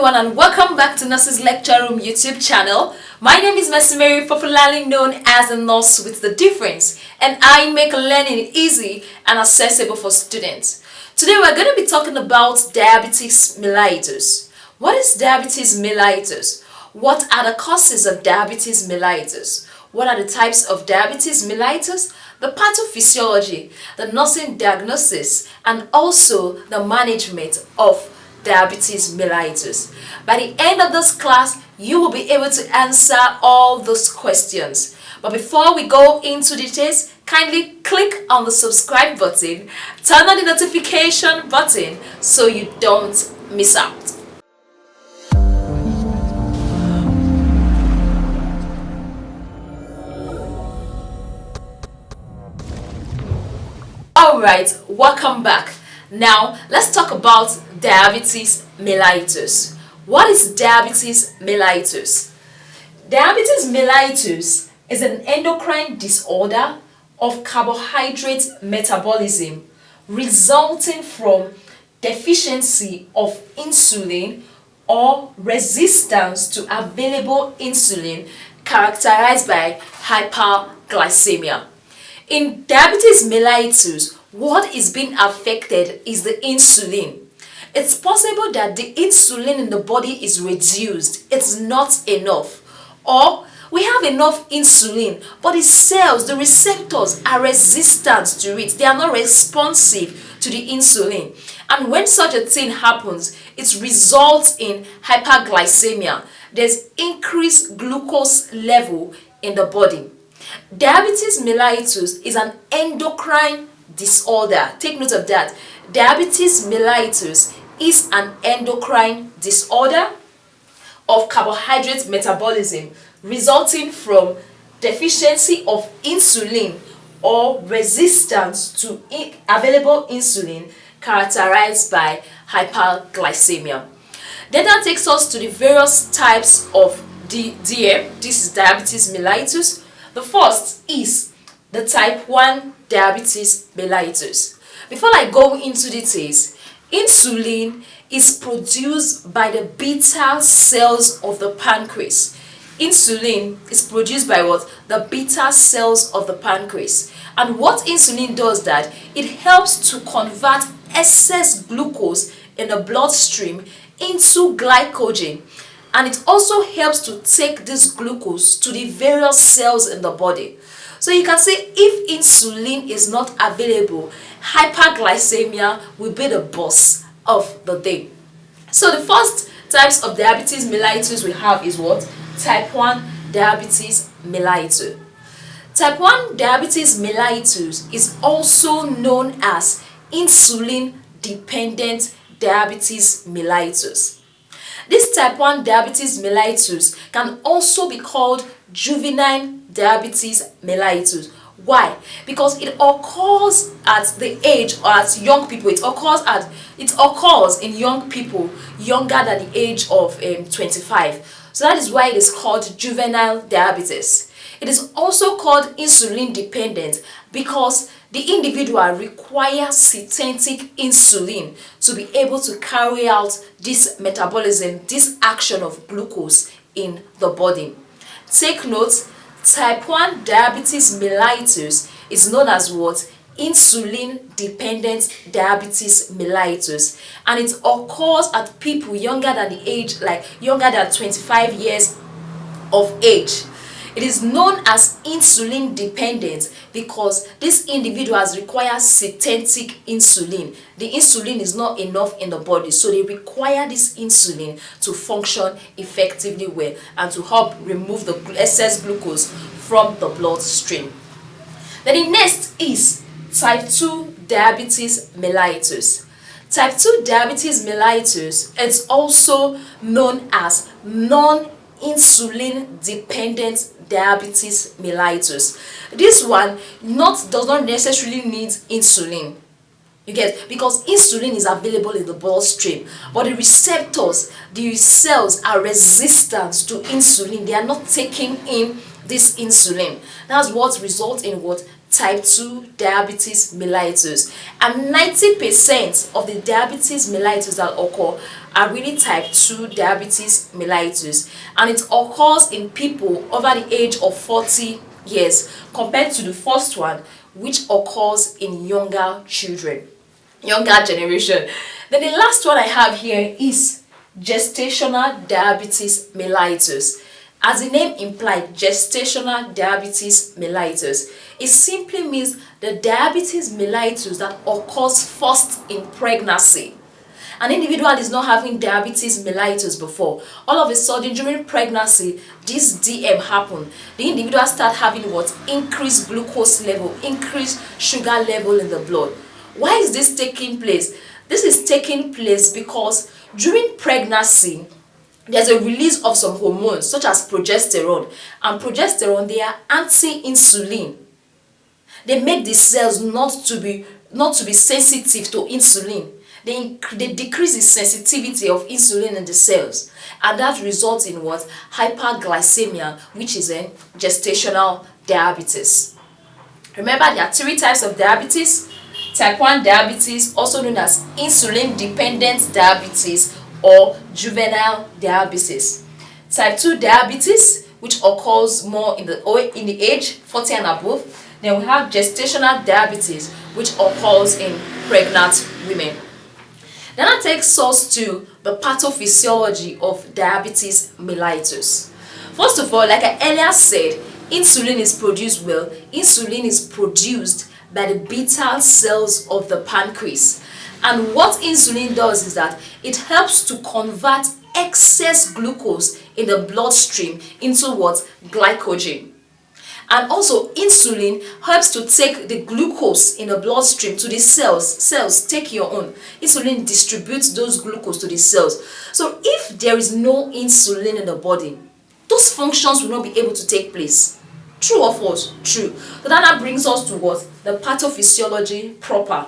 everyone and welcome back to Nurses Lecture Room YouTube channel. My name is Mary, popularly known as a nurse with the difference, and I make learning easy and accessible for students. Today we're going to be talking about diabetes mellitus. What is diabetes mellitus? What are the causes of diabetes mellitus? What are the types of diabetes mellitus? The pathophysiology, the nursing diagnosis, and also the management of diabetes mellitus. By the end of this class, you will be able to answer all those questions. But before we go into details, kindly click on the subscribe button, turn on the notification button so you don't miss out. Alright, welcome back. Now, let's talk about diabetes mellitus. What is diabetes mellitus? Diabetes mellitus is an endocrine disorder of carbohydrate metabolism resulting from deficiency of insulin or resistance to available insulin characterized by hyperglycemia. In diabetes mellitus, what is being affected is the insulin. It's possible that the insulin in the body is reduced, it's not enough. Or we have enough insulin, but the cells, the receptors are resistant to it. They are not responsive to the insulin. And when such a thing happens, it results in hyperglycemia. There's increased glucose level in the body. Diabetes mellitus is an endocrine disorder. Take note of that. Diabetes mellitus is an endocrine disorder of carbohydrate metabolism resulting from deficiency of insulin or resistance to available insulin characterized by hyperglycemia. Then that takes us to the various types of DM. This is diabetes mellitus. The first is the type 1 diabetes mellitus. Before I go into details, insulin is produced by the beta cells of the pancreas. Insulin is produced by what? The beta cells of the pancreas. And what insulin does that, it helps to convert excess glucose in the bloodstream into glycogen. And it also helps to take this glucose to the various cells in the body. So you can say if insulin is not available, hyperglycemia will be the boss of the day. So the first types of diabetes mellitus we have is what? Type 1 diabetes mellitus. Type 1 diabetes mellitus is also known as insulin dependent diabetes mellitus. This type 1 diabetes mellitus can also be called juvenile diabetes mellitus. Why? Because it occurs at the age or at young people. It occurs in young people younger than the age of 25. So that is why it is called juvenile diabetes. It is also called insulin dependent because the individual requires synthetic insulin to be able to carry out this metabolism, this action of glucose in the body. Take note, type 1 diabetes mellitus is known as what? Insulin dependent diabetes mellitus, and it occurs at people younger than the age, like younger than 25 years of age. It is known as insulin dependent because these individuals require synthetic insulin. The insulin is not enough in the body, so they require this insulin to function effectively well and to help remove the excess glucose from the bloodstream. Then the next is type 2 diabetes mellitus. Type 2 diabetes mellitus is also known as non-insulin dependent diabetes mellitus. This one does not necessarily need insulin. You get, because insulin is available in the bloodstream, but the receptors, the cells are resistant to insulin. They are not taking in this insulin. That's what results in what? Type 2 diabetes mellitus. And 90% of the diabetes mellitus that occur are really type 2 diabetes mellitus, and it occurs in people over the age of 40 years compared to the first one, which occurs in younger children, younger generation. Then the last one I have here is gestational diabetes mellitus. As the name implied, gestational diabetes mellitus, it simply means the diabetes mellitus that occurs first in pregnancy. An individual is not having diabetes mellitus before. All of a sudden during pregnancy, this DM happen. The individual start having what? Increased glucose level, increased sugar level in the blood. Why is this taking place? This is taking place because during pregnancy, there's a release of some hormones such as progesterone, and progesterone, they are anti-insulin. They make the cells not to be sensitive to insulin. They decrease the sensitivity of insulin in the cells, and that results in what? Hyperglycemia, which is a gestational diabetes. Remember, there are 3 types of diabetes. Type 1 diabetes, also known as insulin dependent diabetes or juvenile diabetes. Type 2 diabetes, which occurs more in the age 40 and above. Then we have gestational diabetes, which occurs in pregnant women. Then that takes us to the pathophysiology of diabetes mellitus. First of all, like I earlier said, insulin is produced Insulin is produced by the beta cells of the pancreas. And what insulin does is that it helps to convert excess glucose in the bloodstream into what? Glycogen. And also insulin helps to take the glucose in the bloodstream to the cells. Cells, take your own. Insulin distributes those glucose to the cells. So if there is no insulin in the body, those functions will not be able to take place. True or false? True. So that brings us to what? The pathophysiology proper.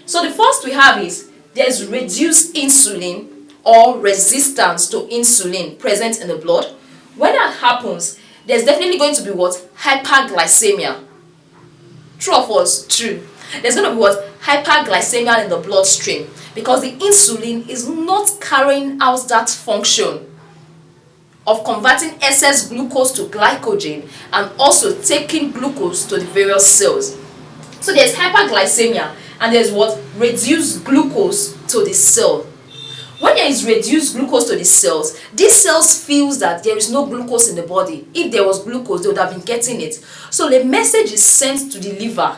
So the first we have is there's reduced insulin or resistance to insulin present in the blood. When that happens, there's definitely going to be what? Hyperglycemia. True or false? True. There's going to be what? Hyperglycemia in the bloodstream, because the insulin is not carrying out that function of converting excess glucose to glycogen and also taking glucose to the various cells. So there's hyperglycemia and there's what? Reduced glucose to the cell. When there is reduced glucose to the cells, these cells feels that there is no glucose in the body. If there was glucose, they would have been getting it. So the message is sent to the liver.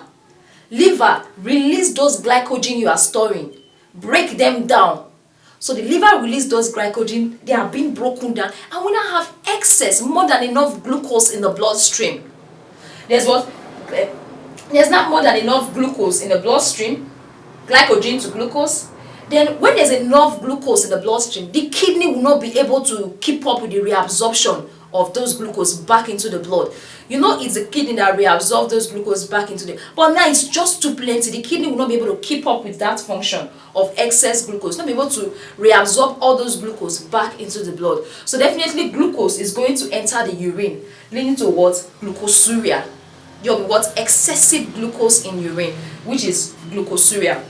Liver, release those glycogen you are storing. Break them down. So the liver release those glycogen, they are being broken down, and we now have excess, more than enough glucose in the bloodstream. There's what? There's not more than enough glucose in the bloodstream, glycogen to glucose. Then when there's enough glucose in the bloodstream, the kidney will not be able to keep up with the reabsorption of those glucose back into the blood. You know, it's the kidney that reabsorbs those glucose back into the, but now it's just too plenty. The kidney will not be able to keep up with that function of excess glucose, not be able to reabsorb all those glucose back into the blood. So definitely glucose is going to enter the urine, leading to what? Glucosuria. You'll be what? Excessive glucose in urine, which is glucosuria.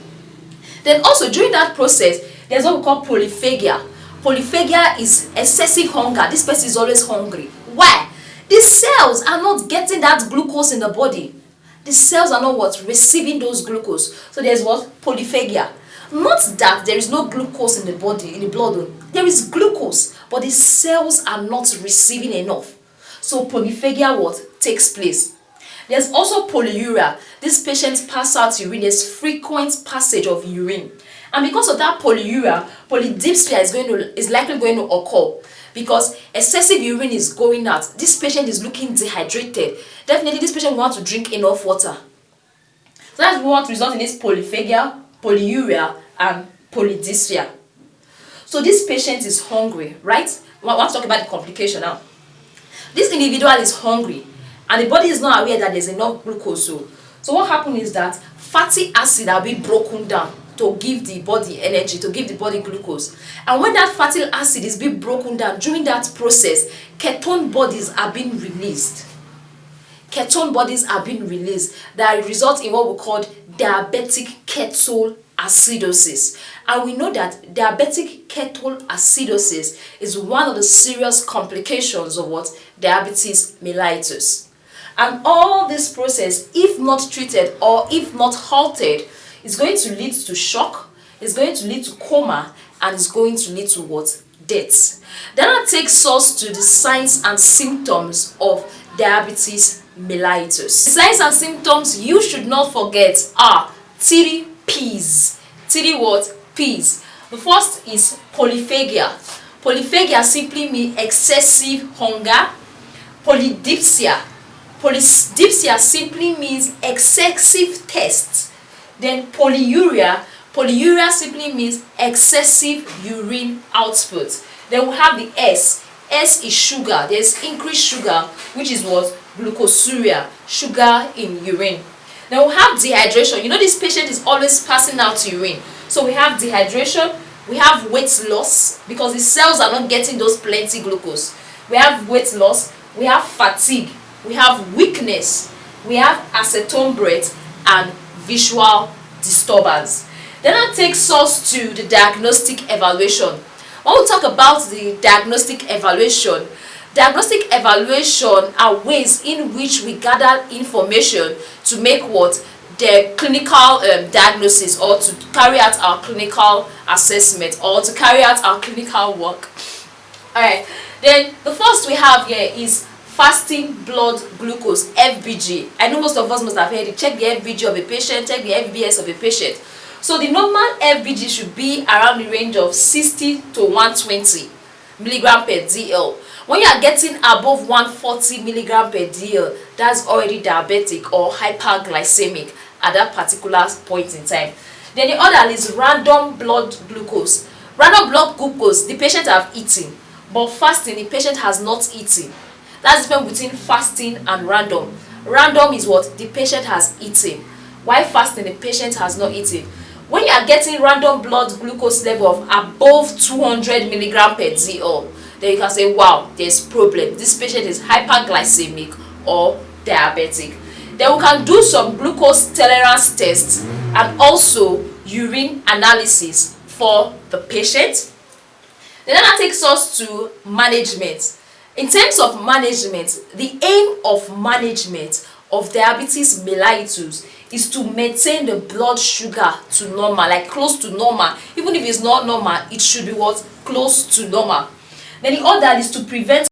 Then also during that process, there's what we call polyphagia. Polyphagia is excessive hunger. This person is always hungry. Why? The cells are not getting that glucose in the body. The cells are not what? Receiving those glucose. So there's what? Polyphagia. Not that there is no glucose in the body, in the blood. There is glucose, but the cells are not receiving enough. So polyphagia what? Takes place. There's also polyuria. These patients pass out urine. There's frequent passage of urine. And because of that polyuria, polydipsia is likely going to occur, because excessive urine is going out. This patient is looking dehydrated. Definitely this patient will want to drink enough water. So that's what results in this polyphagia, polyuria, and polydipsia. So this patient is hungry, right? We want to talk about the complication now. This individual is hungry, and the body is not aware that there's enough glucose. So what happens is that fatty acid are being broken down. to give the body energy, to give the body glucose. And when that fatty acid is being broken down during that process, ketone bodies are being released. Ketone bodies are being released that result in what we call diabetic ketoacidosis. And we know that diabetic ketoacidosis is one of the serious complications of what? Diabetes mellitus. And all this process, if not treated or if not halted, is going to lead to shock, it's going to lead to coma, and it's going to lead to what? Death. That takes us to the signs and symptoms of diabetes mellitus. The signs and symptoms you should not forget are 3 P's. 3 what? P's. The first is polyphagia. Polyphagia simply means excessive hunger. Polydipsia. Polydipsia simply means excessive thirst. Then polyuria. Polyuria simply means excessive urine output. Then we have the S. S is sugar. There's increased sugar, which is what? Glucosuria, sugar in urine. Then we have dehydration. You know this patient is always passing out urine. So we have dehydration, we have weight loss because the cells are not getting those plenty glucose. We have weight loss, we have fatigue, we have weakness, we have acetone breath, and visual disturbance. Then that takes us to the diagnostic evaluation. When we talk about the diagnostic evaluation are ways in which we gather information to make what? The clinical diagnosis, or to carry out our clinical assessment, or to carry out our clinical work. Alright, then the first we have here is fasting blood glucose, FBG. I know most of us must have heard it. Check the FBG of a patient, check the FBS of a patient. So the normal FBG should be around the range of 60 to 120 milligram per DL. When you are getting above 140 milligram per DL, that's already diabetic or hyperglycemic at that particular point in time. Then the other is random blood glucose. Random blood glucose, the patient have eaten, but fasting, the patient has not eaten. That's the difference between fasting and random. Random is what? The patient has eaten, while fasting, the patient has not eaten. When you are getting random blood glucose level of above 200 milligram per DL, then you can say, wow, there's problem. This patient is hyperglycemic or diabetic. Then we can do some glucose tolerance tests and also urine analysis for the patient. Then that takes us to management. In terms of management, the aim of management of diabetes mellitus is to maintain the blood sugar to normal, like close to normal. Even if it's not normal, it should be what? Close to normal. Then the other is to prevent